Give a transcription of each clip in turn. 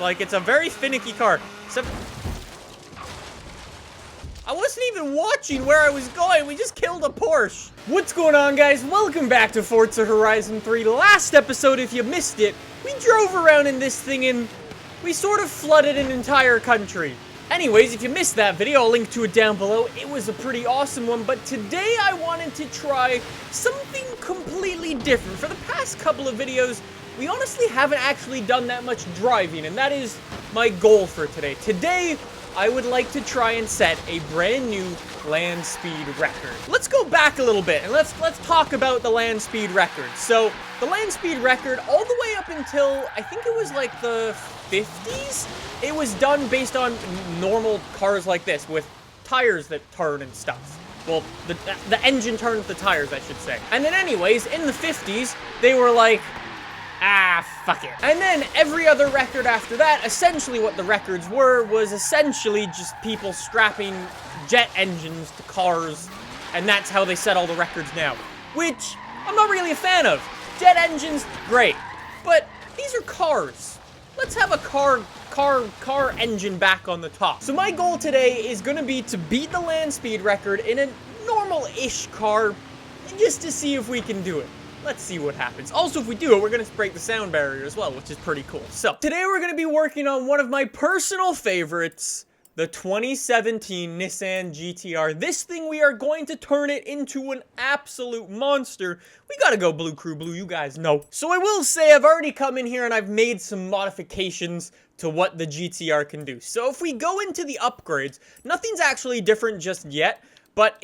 like it's a very finicky car. So I wasn't even watching where I was going. We just killed a Porsche. What's going on, guys? Welcome back to Forza Horizon 3. Last episode, if you missed it, we drove around in this thing and we sort of flooded an entire country. Anyways, if you missed that video, I'll link to it down below. It was a pretty awesome one, but today I wanted to try something completely different. For the past couple of videos, we honestly haven't actually done that much driving, and that is my goal for today. Today, I would like to try and set a brand new land speed record. Let's go back a little bit and let's talk about the land speed record. So the land speed record, all the way up until I think it was like the 50s, it was done based on normal cars like this with tires that turn and stuff. Well, the engine turns the tires, I should say. And then anyways, in the 50s, they were like, fuck it. And then every other record after that, essentially what the records were was essentially just people strapping jet engines to cars, and that's how they set all the records now, which I'm not really a fan of. Jet engines, great, but these are cars. Let's have a car engine back on the top. So my goal today is gonna be to beat the land speed record in a normal-ish car, just to see if we can do it. Let's see what happens. Also, if we do it, we're going to break the sound barrier as well, which is pretty cool. So, today we're going to be working on one of my personal favorites, the 2017 Nissan GT-R. This thing, we are going to turn it into an absolute monster. We got to go Blue Crew Blue, you guys know. So, I will say I've already come in here and I've made some modifications to what the GT-R can do. So, if we go into the upgrades, nothing's actually different just yet. But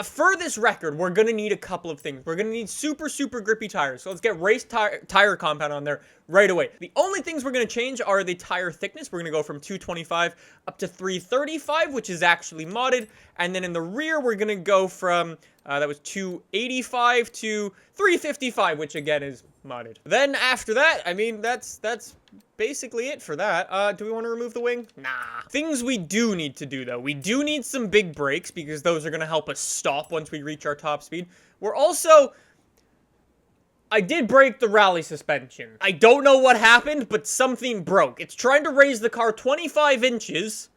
for this record, we're going to need a couple of things. We're going to need super, super grippy tires. So let's get race tire compound on there right away. The only things we're going to change are the tire thickness. We're going to go from 225 up to 335, which is actually modded. And then in the rear, we're going to go from, that was 285 to 355, which again is modded. Then after that, I mean, that's basically it for that. Do we want to remove the wing? Nah. Things we do need to do, though. We do need some big brakes, because those are going to help us stop once we reach our top speed. We're also... I did break the rally suspension. I don't know what happened, but something broke. It's trying to raise the car 25 inches.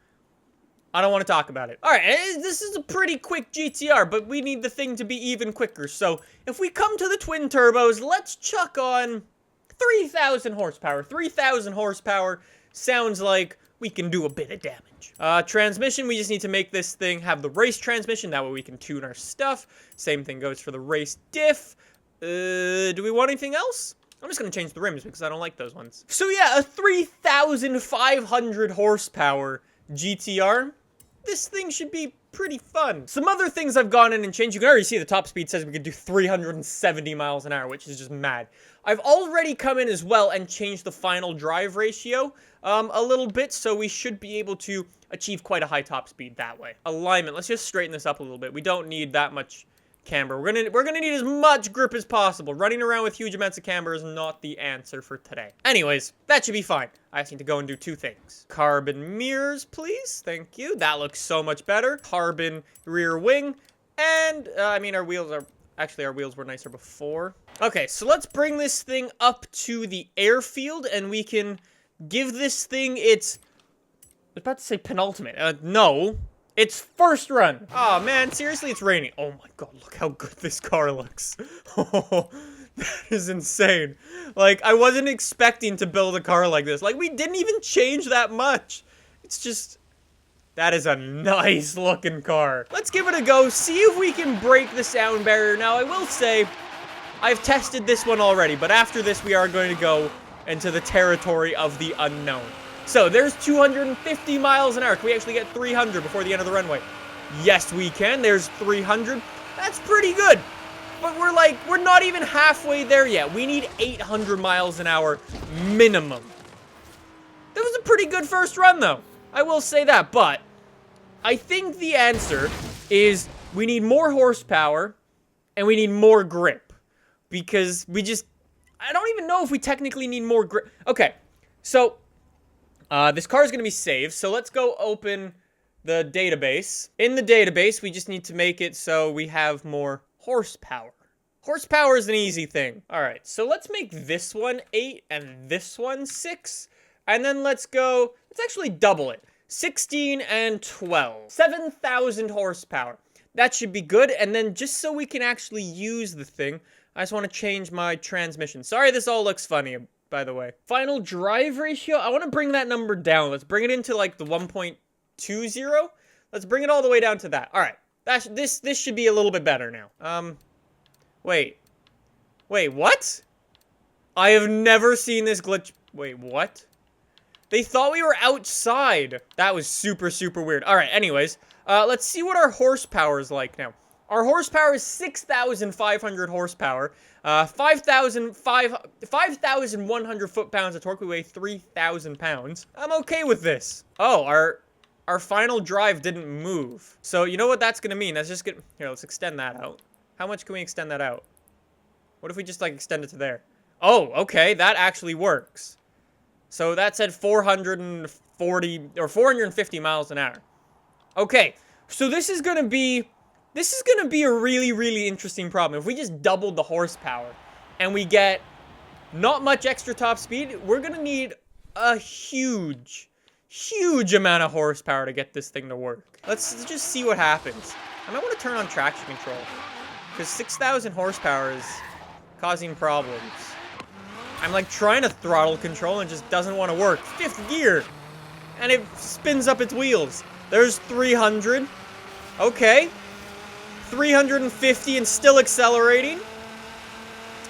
I don't want to talk about it. Alright, this is a pretty quick GT-R, but we need the thing to be even quicker. So, if we come to the twin turbos, let's chuck on 3,000 horsepower. 3,000 horsepower sounds like we can do a bit of damage. Transmission, we just need to make this thing have the race transmission. That way we can tune our stuff. Same thing goes for the race diff. Do we want anything else? I'm just going to change the rims because I don't like those ones. So yeah, a 3,500 horsepower GT-R. This thing should be pretty fun. Some other things I've gone in and changed. You can already see the top speed says we could do 370 miles an hour, which is just mad. I've already come in as well and changed the final drive ratio a little bit, so we should be able to achieve quite a high top speed that way. Alignment, let's just straighten this up a little bit. We don't need that much camber. We're gonna need as much grip as possible. Running around with huge amounts of camber is not the answer for today. Anyways, that should be fine. I just need to go and do two things. Carbon mirrors, please. Thank you. That looks so much better. Carbon rear wing. And, I mean, our wheels were nicer before. Okay, so let's bring this thing up to the airfield, and we can give this thing its... I was about to say penultimate. No. It's first run. Oh, man, seriously, it's raining. Oh, my God, look how good this car looks. Oh, that is insane. Like, I wasn't expecting to build a car like this. Like, we didn't even change that much. It's just... That is a nice looking car. Let's give it a go, see if we can break the sound barrier. Now, I will say, I've tested this one already, but after this, we are going to go into the territory of the unknown. So, there's 250 miles an hour. Can we actually get 300 before the end of the runway? Yes, we can. There's 300. That's pretty good. But we're not even halfway there yet. We need 800 miles an hour minimum. That was a pretty good first run, though. I will say that, but I think the answer is we need more horsepower and we need more grip. Because I don't even know if we technically need more grip. Okay, so... this car is going to be saved, so let's go open the database. In the database, we just need to make it so we have more horsepower. Horsepower is an easy thing. All right, so let's make this one 8 and this one 6. And then let's actually double it. 16 and 12. 7,000 horsepower. That should be good. And then just so we can actually use the thing, I just want to change my transmission. Sorry this all looks funny, by the way. Final drive ratio, I want to bring that number down. Let's bring it into like the 1.20. Let's bring it all the way down to that. All right. This should be a little bit better now. Wait, what? I have never seen this glitch. Wait, what? They thought we were outside. That was super, super weird. All right, anyways, let's see what our horsepower is like now. Our horsepower is 6,500 horsepower, 5,100 foot-pounds of torque. We weigh 3,000 pounds. I'm okay with this. Oh, our final drive didn't move. So you know what that's gonna mean? That's just gonna... Here, let's extend that out. How much can we extend that out? What if we just, like, extend it to there? Oh, okay, that actually works. So that's at 440 or 450 miles an hour. Okay, so this is gonna be a really, really interesting problem. If we just doubled the horsepower and we get not much extra top speed, we're gonna need a huge amount of horsepower to get this thing to work. Let's just see what happens. I might want to turn on traction control, because 6,000 horsepower is causing problems. I'm like trying to throttle control and it just doesn't want to work. 5th gear, and it spins up its wheels. There's 300. Okay. 350 and still accelerating.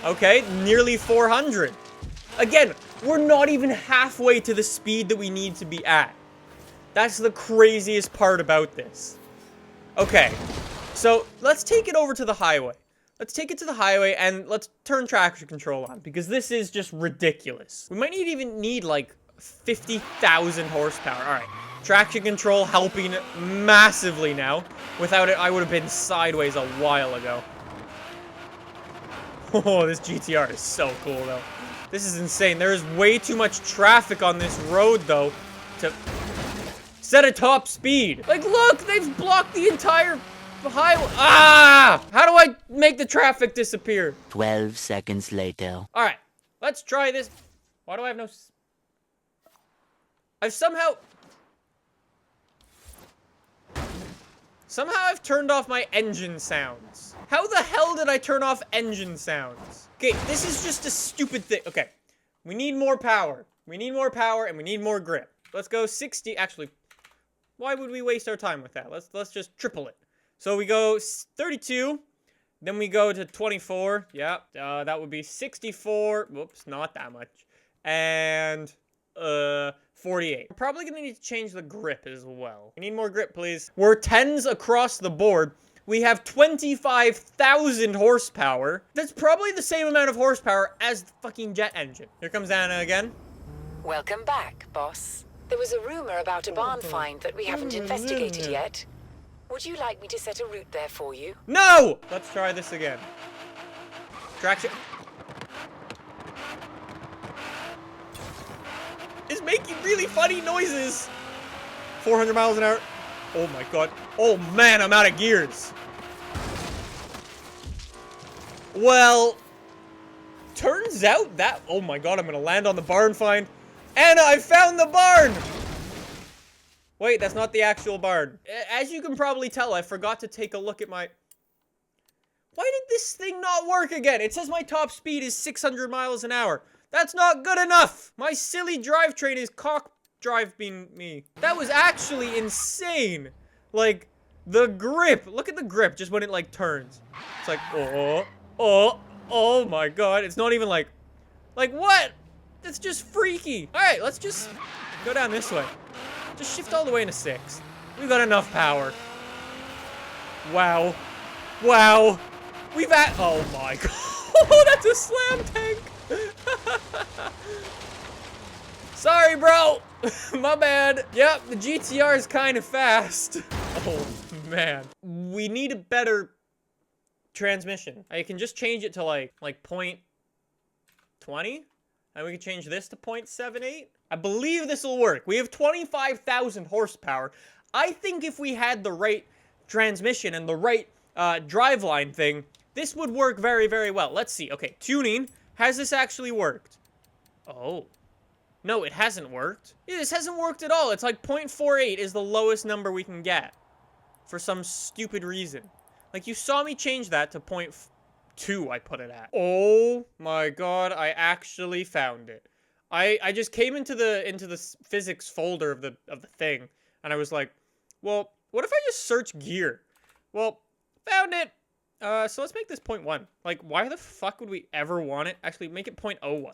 Okay, nearly 400. Again, we're not even halfway to the speed that we need to be at. That's the craziest part about this. Okay, so let's take it over to the highway. Let's take it to the highway and let's turn traction control on, because this is just ridiculous. We might even need like 50,000 horsepower. All right, traction control helping massively now. Without it, I would have been sideways a while ago. Oh, this GTR is so cool though. This is insane. There is way too much traffic on this road though to set a top speed. Like, look, they've blocked the entire highway. Ah! How do I make the traffic disappear? 12 seconds later. All right, let's try this. Why do I have no... Somehow I've turned off my engine sounds. How the hell did I turn off engine sounds? Okay, this is just a stupid thing. Okay, we need more power. We need more power and we need more grip. Let's go 60. Actually, why would we waste our time with that? Let's just triple it. So we go 32, then we go to 24. Yeah, that would be 64. Whoops, not that much. And 48. We're probably gonna need to change the grip as well. We need more grip, please. We're 10s across the board. We have 25,000 horsepower. That's probably the same amount of horsepower as the fucking jet engine. Here comes Anna again. Welcome back, boss. There was a rumor about a barn find that we haven't investigated yet. Would you like me to set a route there for you? No! Let's try this again. Traction. It's making really funny noises. 400 miles an hour. Oh my god. Oh man, I'm out of gears. Well, turns out that... Oh my god, I'm gonna land on the barn find. Anna, I found the barn! Wait, that's not the actual barn. As you can probably tell, I forgot to take a look at my... Why did this thing not work again? It says my top speed is 600 miles an hour. That's not good enough! My silly drivetrain is driving me. That was actually insane. Like, the grip. Look at the grip just when it, like, turns. It's like, oh my god. It's not even like, what? That's just freaky. All right, let's just go down this way. Just shift all the way into 6. We've got enough power. Wow. Wow. We've at... Oh my god. Oh, that's a slam tank. Sorry, bro. My bad. Yep, the GTR is kind of fast. Oh, man. We need a better transmission. I can just change it to like 0.20. And we can change this to 0.78. I believe this will work. We have 25,000 horsepower. I think if we had the right transmission and the right driveline thing, this would work very, very well. Let's see. Okay, tuning. Has this actually worked? Oh. No, it hasn't worked. Yeah, this hasn't worked at all. It's like 0.48 is the lowest number we can get. For some stupid reason. Like, you saw me change that to 0.2 I put it at. Oh my god, I actually found it. I just came into the physics folder of the thing, and I was like, well, what if I just search gear? Well, found it. So let's make this 0.1. Like, why the fuck would we ever want it? Actually, make it 0.01.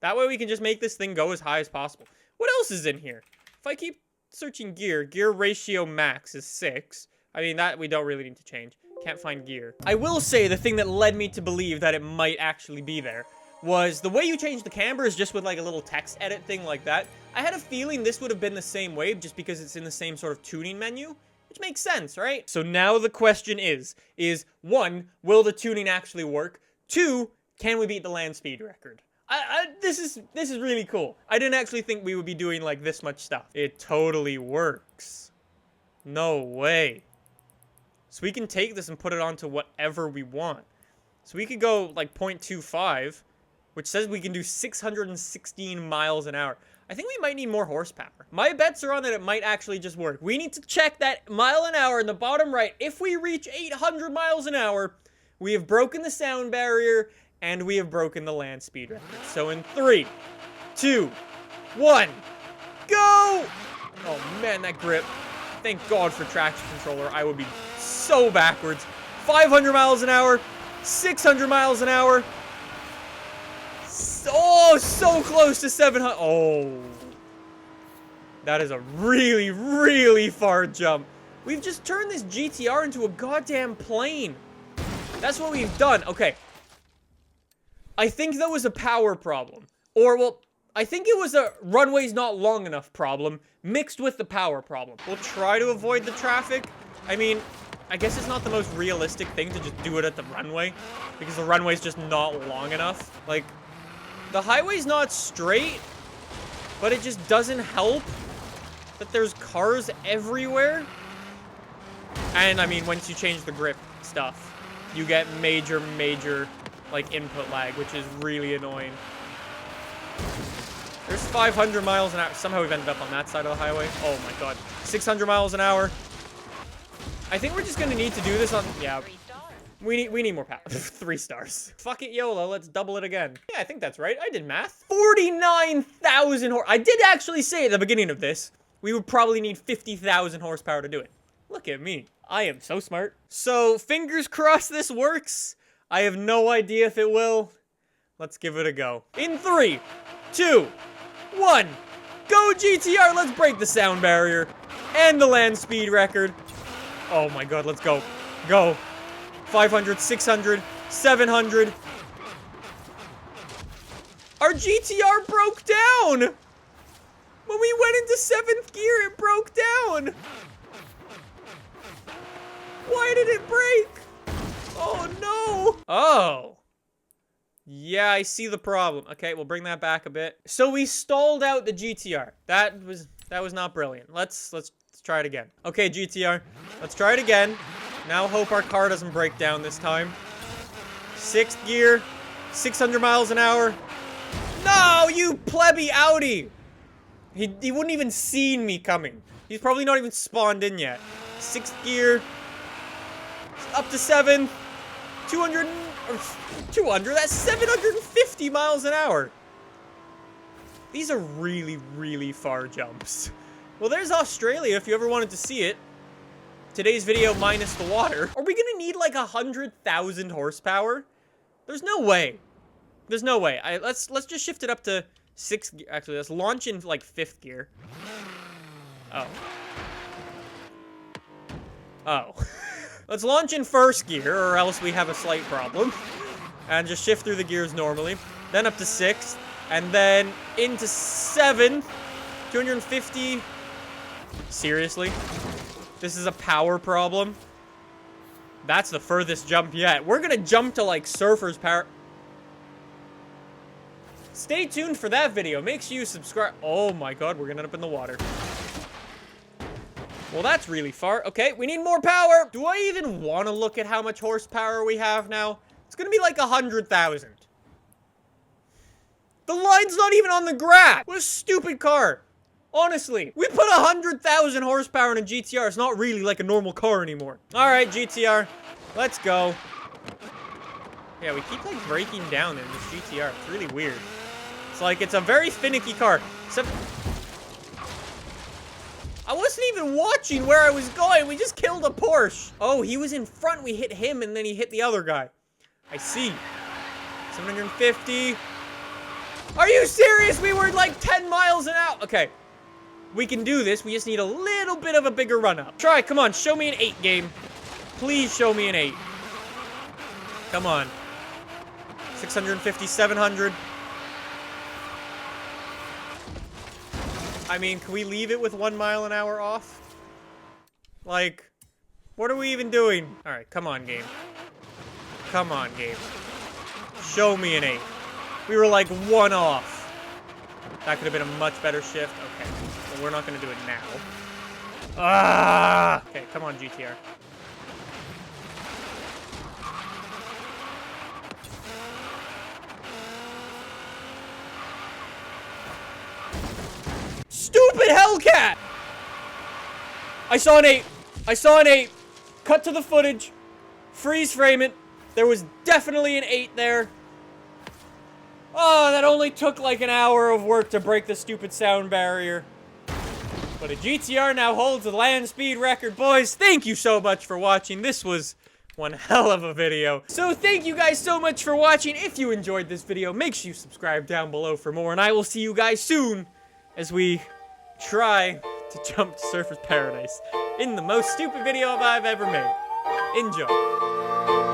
That way we can just make this thing go as high as possible. What else is in here? If I keep searching gear ratio max is 6. I mean, that we don't really need to change. Can't find gear. I will say the thing that led me to believe that it might actually be there was the way you change the camber is just with like a little text edit thing like that. I had a feeling this would have been the same way just because it's in the same sort of tuning menu, which makes sense, right? So now the question is 1, will the tuning actually work? 2, can we beat the land speed record? This is really cool. I didn't actually think we would be doing like this much stuff. It totally works. No way. So we can take this and put it onto whatever we want. So we could go like 0.25, which says we can do 616 miles an hour. I think we might need more horsepower. My bets are on that it might actually just work. We need to check that mile an hour in the bottom right. If we reach 800 miles an hour, we have broken the sound barrier and we have broken the land speed record. So in 3, 2, 1, go! Oh man, that grip. Thank God for traction controller. I would be so backwards. 500 miles an hour, 600 miles an hour. Oh, so close to 700. Oh. That is a really, really far jump. We've just turned this GTR into a goddamn plane. That's what we've done. Okay. I think that was a power problem. Or, well, I think it was a runway's not long enough problem mixed with the power problem. We'll try to avoid the traffic. I mean, I guess it's not the most realistic thing to just do it at the runway because the runway's just not long enough. Like, the highway's not straight, but it just doesn't help that there's cars everywhere. And, I mean, once you change the grip stuff, you get major, like, input lag, which is really annoying. There's 500 miles an hour. Somehow we've ended up on that side of the highway. Oh my god. 600 miles an hour. I think we're just gonna need to do this on... Yeah. We need more power. 3 stars. Fuck it, YOLO. Let's double it again. Yeah, I think that's right. I did math. 49,000 horse... I did actually say at the beginning of this, we would probably need 50,000 horsepower to do it. Look at me. I am so smart. So, fingers crossed this works. I have no idea if it will. Let's give it a go. In 3, 2, 1. Go GTR. Let's break the sound barrier and the land speed record. Oh my god, let's go. Go. 500, 600, 700. Our GTR broke down. When we went into 7th gear, it broke down. Why did it break? Oh no. Oh. Yeah, I see the problem. Okay, we'll bring that back a bit. So we stalled out the GTR. That was not brilliant. Let's try it again. Okay, GTR. Let's try it again. Now hope our car doesn't break down this time. 6th gear. 600 miles an hour. No, you plebby Audi. He wouldn't even seen me coming. He's probably not even spawned in yet. 6th gear. Up to 7. 200, that's 750 miles an hour. These are really, really far jumps. Well, there's Australia if you ever wanted to see it. Today's video minus the water. Are we gonna need like 100,000 horsepower? There's no way. There's no way. Let's just shift it up to 6th gear. Actually, let's launch in like 5th gear. Oh. Oh. Let's launch in 1st gear, or else we have a slight problem. And just shift through the gears normally. Then up to 6th. And then into 7th. 250. Seriously? This is a power problem? That's the furthest jump yet. We're gonna jump to, like, surfer's power. Stay tuned for that video. Make sure you subscribe. Oh my god, we're gonna end up in the water. Well, that's really far. Okay, we need more power. Do I even want to look at how much horsepower we have now? It's going to be like 100,000. The line's not even on the graph. What a stupid car. Honestly, we put 100,000 horsepower in a GTR. It's not really like a normal car anymore. All right, GTR, let's go. Yeah, we keep like breaking down in this GTR. It's really weird. It's like it's a very finicky car. Except I wasn't even watching where I was going. We just killed a Porsche. Oh, he was in front. We hit him and then he hit the other guy. I see. 750. Are you serious? We were like 10 miles an hour. Okay. We can do this. We just need a little bit of a bigger run up. Try, come on, show me an 8 game. Please show me an 8. Come on. 650, 700. I mean, can we leave it with 1 mile an hour off? Like, what are we even doing? All right, come on, game. Come on, game. Show me an 8. We were like 1 off. That could have been a much better shift. Okay, but we're not going to do it now. Ah! Okay, come on, GTR. Stupid Hellcat! I saw an 8. I saw an 8. Cut to the footage. Freeze frame it. There was definitely an 8 there. Oh, that only took like an hour of work to break the stupid sound barrier. But a GTR now holds the land speed record. Boys, thank you so much for watching. This was one hell of a video. So thank you guys so much for watching. If you enjoyed this video, make sure you subscribe down below for more. And I will see you guys soon as we try to jump to Surfer's Paradise in the most stupid video I've ever made. Enjoy.